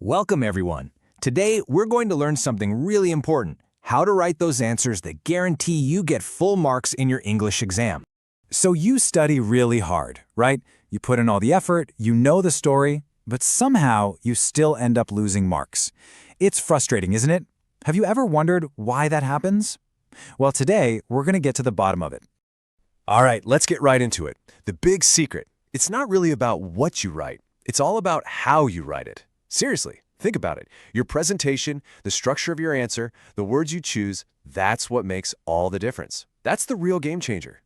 Welcome, everyone. Today, we're going to learn something really important: how to write those answers that guarantee you get full marks in your English exam. So you study really hard, right? You put in all the effort, you know the story, but somehow you still end up losing marks. It's frustrating, isn't it? Have you ever wondered why that happens? Well, today, we're going to get to the bottom of it. All right, let's get right into it. The big secret. It's not really about what you write. It's all about how you write it. Seriously, think about it. Your presentation, the structure of your answer, the words you choose, that's what makes all the difference. That's the real game changer.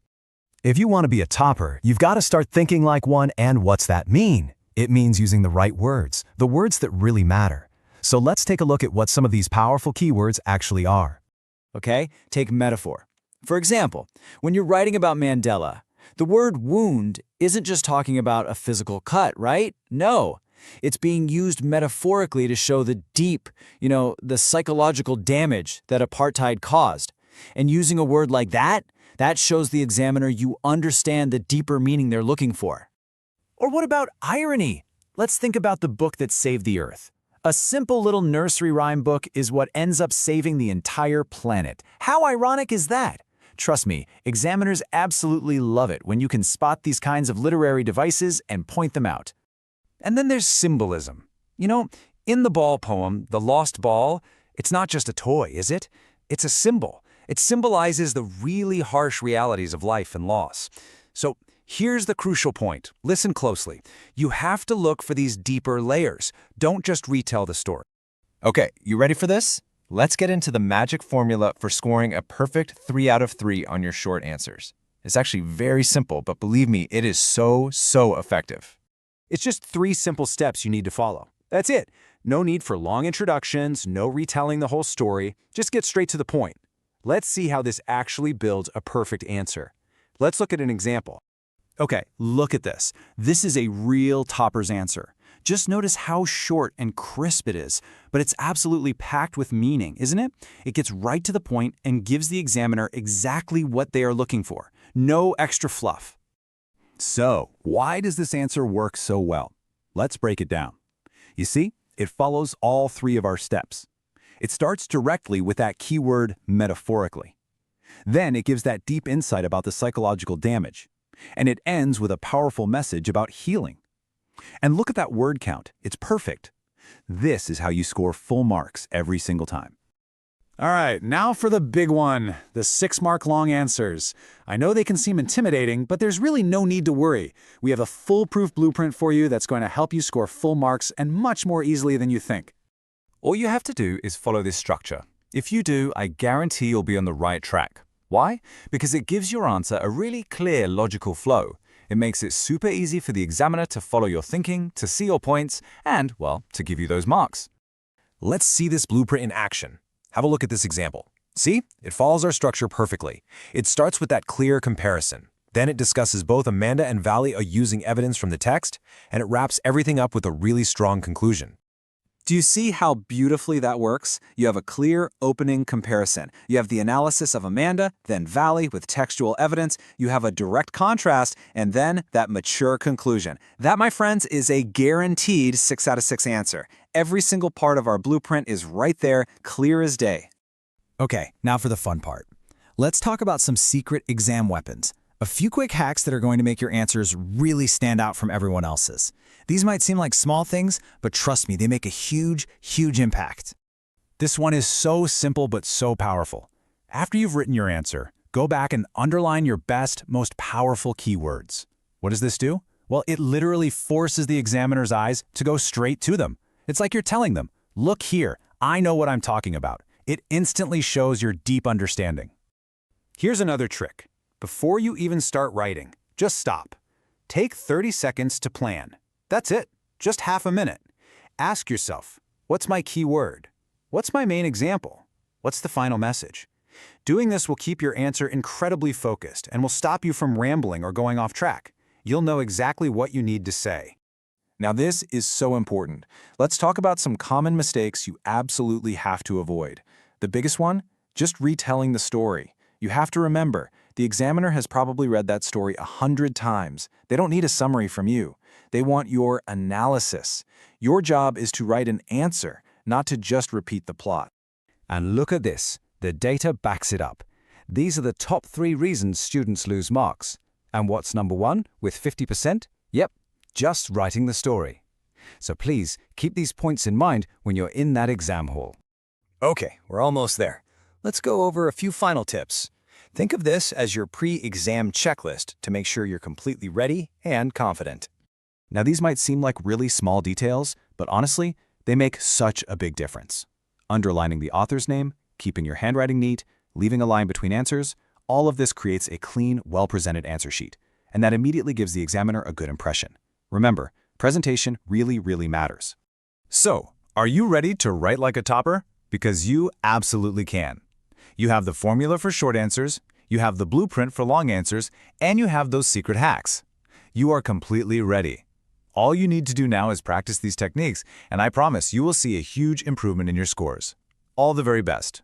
If you want to be a topper, you've got to start thinking like one, and what's that mean? It means using the right words, the words that really matter. So let's take a look at what some of these powerful keywords actually are. Okay, take metaphor. For example, when you're writing about Mandela, the word wound isn't just talking about a physical cut, right? No. It's being used metaphorically to show the deep, the psychological damage that apartheid caused. And using a word like that shows the examiner you understand the deeper meaning they're looking for. Or what about irony? Let's think about the book that saved the Earth. A simple little nursery rhyme book is what ends up saving the entire planet. How ironic is that? Trust me, examiners absolutely love it when you can spot these kinds of literary devices and point them out. And then there's symbolism. In the Ball poem, The Lost Ball, it's not just a toy, is it? It's a symbol. It symbolizes the really harsh realities of life and loss. So here's the crucial point. Listen closely. You have to look for these deeper layers. Don't just retell the story. Okay, you ready for this? Let's get into the magic formula for scoring a perfect 3 out of 3 on your short answers. It's actually very simple, but believe me, it is so effective. It's just 3 simple steps you need to follow. That's it. No need for long introductions, no retelling the whole story. Just get straight to the point. Let's see how this actually builds a perfect answer. Let's look at an example. Okay, look at this. This is a real topper's answer. Just notice how short and crisp it is, but it's absolutely packed with meaning, isn't it? It gets right to the point and gives the examiner exactly what they are looking for. No extra fluff. So, why does this answer work so well? Let's break it down. You see, it follows all 3 of our steps. It starts directly with that keyword metaphorically. Then it gives that deep insight about the psychological damage. And it ends with a powerful message about healing. And look at that word count. It's perfect. This is how you score full marks every single time. All right, now for the big one, the 6-mark long answers. I know they can seem intimidating, but there's really no need to worry. We have a foolproof blueprint for you that's going to help you score full marks and much more easily than you think. All you have to do is follow this structure. If you do, I guarantee you'll be on the right track. Why? Because it gives your answer a really clear, logical flow. It makes it super easy for the examiner to follow your thinking, to see your points, and, well, to give you those marks. Let's see this blueprint in action. Have a look at this example. See? It follows our structure perfectly. It starts with that clear comparison. Then it discusses both Amanda and Valley are using evidence from the text, and it wraps everything up with a really strong conclusion. Do you see how beautifully that works? You have a clear opening comparison. You have the analysis of Amanda, then Valley with textual evidence. You have a direct contrast, and then that mature conclusion. That, my friends, is a guaranteed 6 out of 6 answer. Every single part of our blueprint is right there, clear as day. Okay, now for the fun part. Let's talk about some secret exam weapons. A few quick hacks that are going to make your answers really stand out from everyone else's. These might seem like small things, but trust me, they make a huge impact. This one is so simple but so powerful. After you've written your answer, go back and underline your best, most powerful keywords. What does this do? Well, it literally forces the examiner's eyes to go straight to them. It's like you're telling them, look here, I know what I'm talking about. It instantly shows your deep understanding. Here's another trick. Before you even start writing, just stop. Take 30 seconds to plan. That's it, just half a minute. Ask yourself, what's my key word? What's my main example? What's the final message? Doing this will keep your answer incredibly focused and will stop you from rambling or going off track. You'll know exactly what you need to say. Now this is so important. Let's talk about some common mistakes you absolutely have to avoid. The biggest one? Just retelling the story. You have to remember, the examiner has probably read that story 100 times. They don't need a summary from you. They want your analysis. Your job is to write an answer, not to just repeat the plot. And look at this. The data backs it up. These are the top 3 reasons students lose marks. And what's number 1 with 50%? Yep, just writing the story. So please keep these points in mind when you're in that exam hall. Okay, we're almost there. Let's go over a few final tips. Think of this as your pre-exam checklist to make sure you're completely ready and confident. Now, these might seem like really small details, but honestly, they make such a big difference. Underlining the author's name, keeping your handwriting neat, leaving a line between answers, all of this creates a clean, well-presented answer sheet, and that immediately gives the examiner a good impression. Remember, presentation really matters. So, are you ready to write like a topper? Because you absolutely can. You have the formula for short answers, you have the blueprint for long answers, and you have those secret hacks. You are completely ready. All you need to do now is practice these techniques, and I promise you will see a huge improvement in your scores. All the very best.